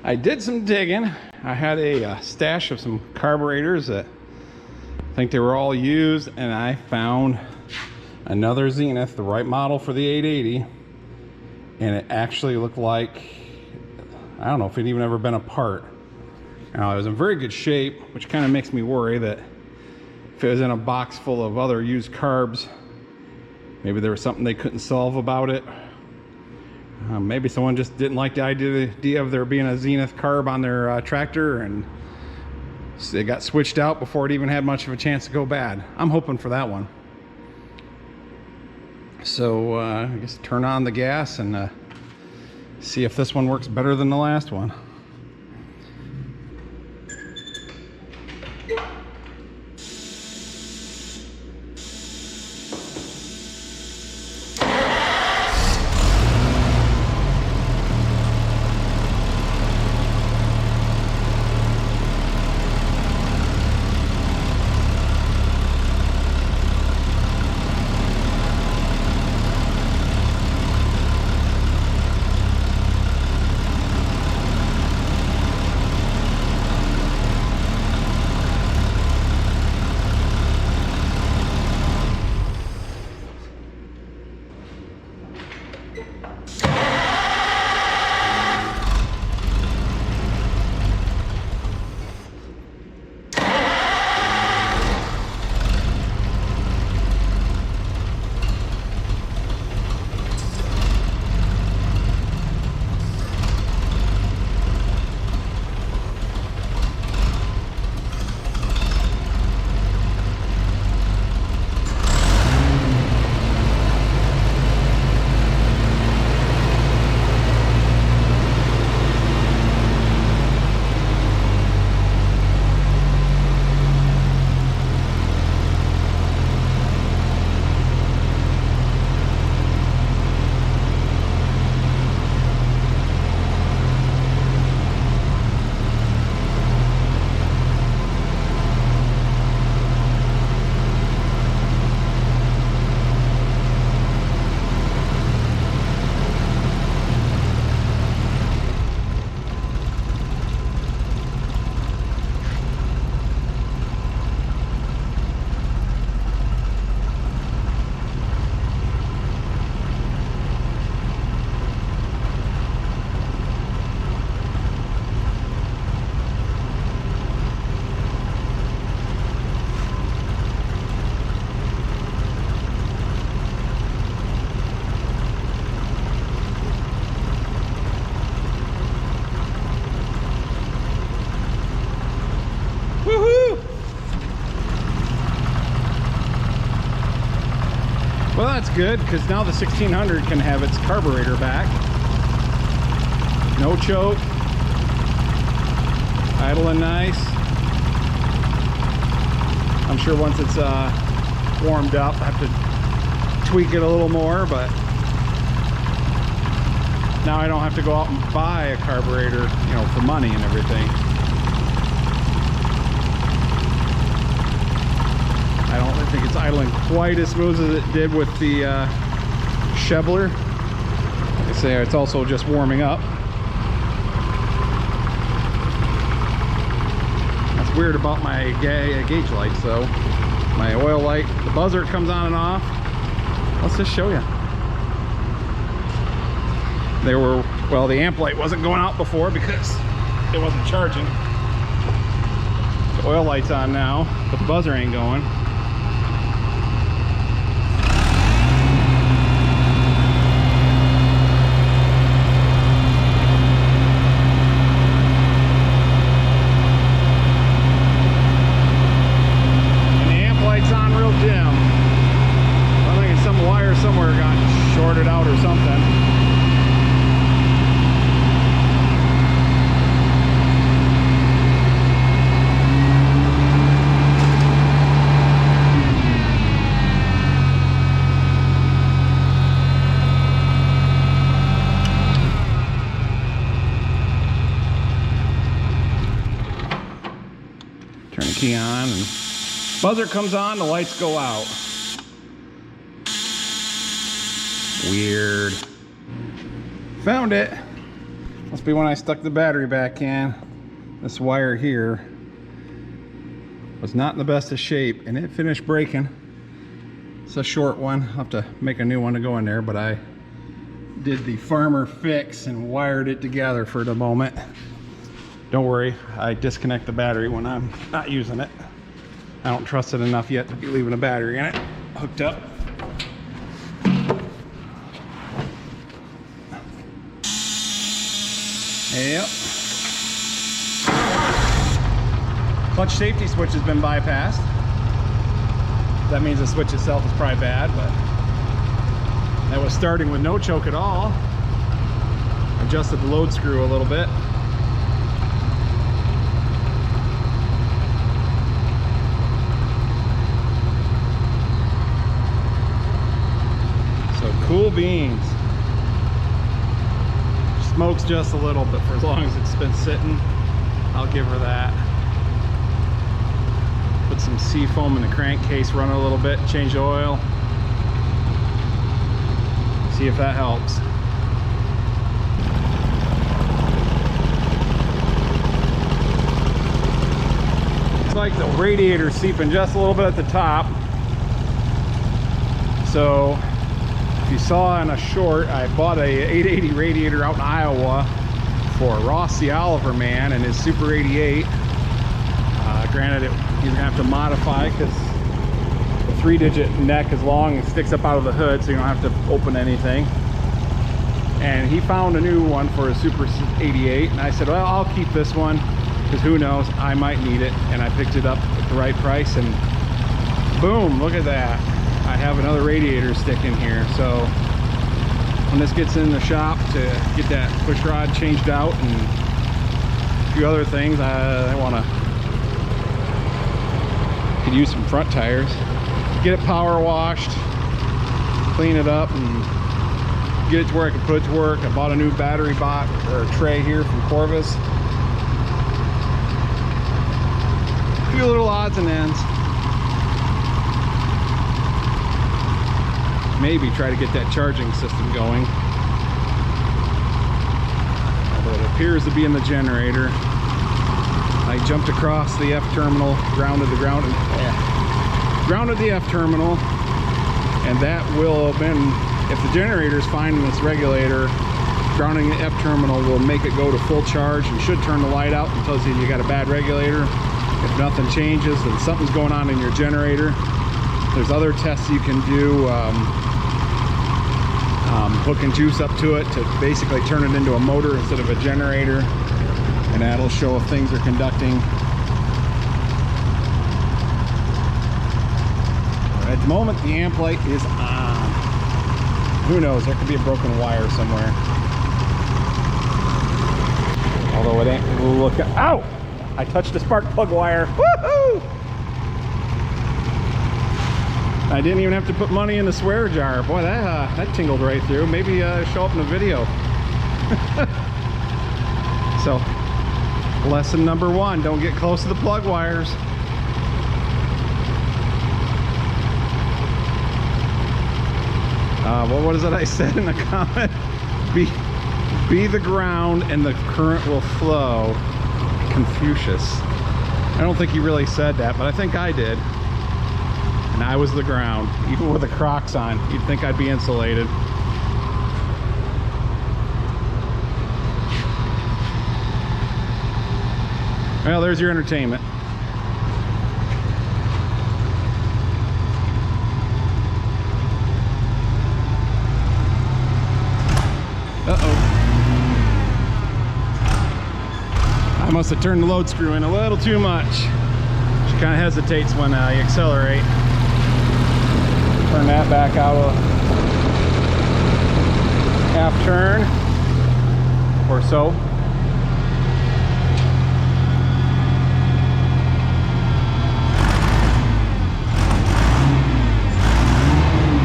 I did some digging. I had a stash of some carburetors that I think they were all used, and I found another Zenith, the right model for the 880, and it actually looked like, I don't know if it even ever been apart. Now, it was in very good shape, which kind of makes me worry that if it was in a box full of other used carbs, maybe there was something they couldn't solve about it. Maybe someone just didn't like the idea of there being a Zenith carb on their tractor, and it got switched out before it even had much of a chance to go bad. I'm hoping for that one. So I guess turn on the gas and see if this one works better than the last one. Well, that's good, because now the 1600 can have its carburetor back. No choke. Idling nice. I'm sure once it's warmed up, I have to tweak it a little more, but now I don't have to go out and buy a carburetor, you know, for money and everything. I don't think it's idling quite as smooth as it did with the Chevrolet. Like I say, it's also just warming up. That's weird about my gauge lights though. My oil light, the buzzer comes on and off. Let's just show you. Well, the amp light wasn't going out before because it wasn't charging. The oil light's on now, but the buzzer ain't going. Somewhere got shorted out or something. Turn the key on and buzzer comes on, the lights go out. Weird. Found it. Must be when I stuck the battery back in. This wire here was not in the best of shape and it finished breaking. It's a short one. I'll have to make a new one to go in there, but I did the farmer fix and wired it together for the moment. Don't worry, I disconnect the battery when I'm not using it. I don't trust it enough yet to be leaving a battery in it hooked up. Yep. Clutch safety switch has been bypassed. That means the switch itself is probably bad, but that was starting with no choke at all. Adjusted the load screw a little bit. So cool beans. Smokes just a little, but for as long as it's been sitting, I'll give her that. Put some seafoam in the crankcase, run it a little bit, change the oil. See if that helps. It's like the radiator seeping just a little bit at the top. So if you saw in a short, I bought a 880 radiator out in Iowa for Ross the Oliver man and his Super 88. Granted, he's gonna have to modify because the 3-digit neck is long and sticks up out of the hood, so you don't have to open anything. And he found a new one for a Super 88, and I said, well, I'll keep this one because who knows, I might need it. And I picked it up at the right price, and boom, look at that. I have another radiator stick in here. So when this gets in the shop to get that push rod changed out and a few other things, I want to could use some front tires, get it power washed, clean it up, and get it to where I can put it to work. I bought a new battery box or tray here from Corvus. A few little odds and ends. Maybe try to get that charging system going. Although it appears to be in the generator. I jumped across the F terminal, grounded the F terminal, and that will have been, if the generator is fine in this regulator, grounding the F terminal will make it go to full charge and should turn the light out and tells you you got a bad regulator. If nothing changes, then something's going on in your generator. There's other tests you can do, hooking juice up to it to basically turn it into a motor instead of a generator. And that'll show if things are conducting. At the moment, the amp light is on. Who knows? There could be a broken wire somewhere. Although it ain't. Look. Ow! I touched the spark plug wire. Woohoo! I didn't even have to put money in the swear jar. Boy, that tingled right through. Maybe show up in a video. So. Lesson number 1, don't get close to the plug wires. What is it I said in the comment? Be the ground and the current will flow. Confucius. I don't think he really said that, but I think I did. And I was the ground. Even with the Crocs on, you'd think I'd be insulated. Well, there's your entertainment. Uh-oh. I must have turned the load screw in a little too much. She kind of hesitates when you accelerate. Turn that back out a half turn or so.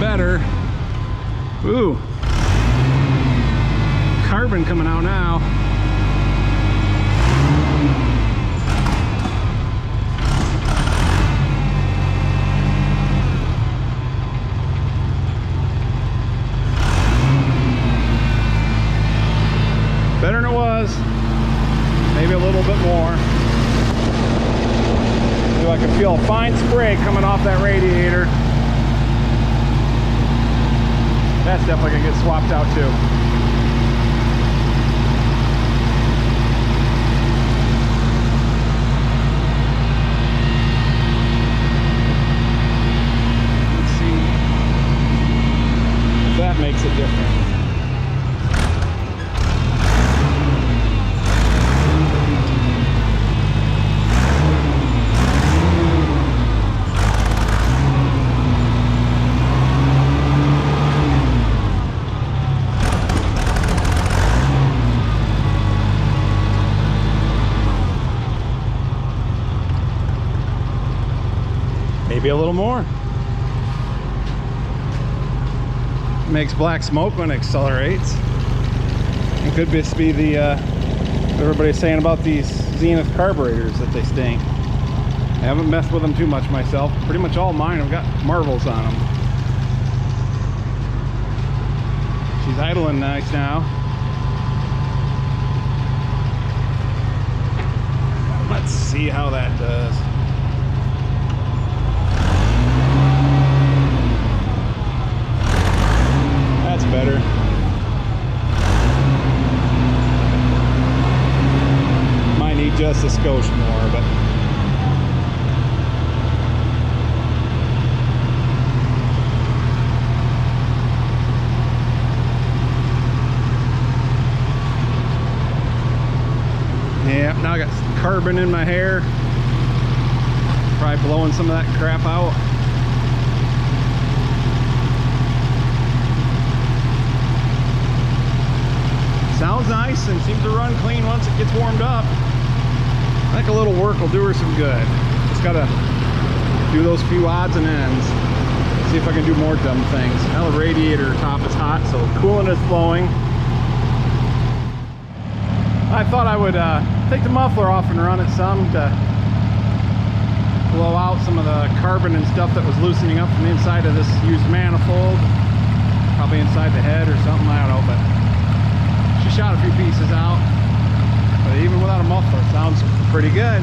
Better. Ooh. Carbon coming out now. Better than it was. Maybe a little bit more. I can feel a fine spray coming off that radiator. That's definitely gonna get swapped out too. Let's see if that makes a difference. Maybe a little more. Makes black smoke when it accelerates. It could just be the everybody's saying about these Zenith carburetors that they stink. I haven't messed with them too much myself. Pretty much all mine have got marbles on them. She's idling nice now. Let's see how that does. Better. Might need just a skosh more, but yeah, now I got carbon in my hair. Probably blowing some of that crap out. Sounds nice and seems to run clean once it gets warmed up. I think a little work will do her some good. Just gotta do those few odds and ends. See if I can do more dumb things. Now the radiator top is hot, so coolant is flowing. I thought I would take the muffler off and run it some to blow out some of the carbon and stuff that was loosening up from the inside of this used manifold. Probably inside the head or something, I don't know, but she shot a few pieces out, but even without a muffler, it sounds pretty good.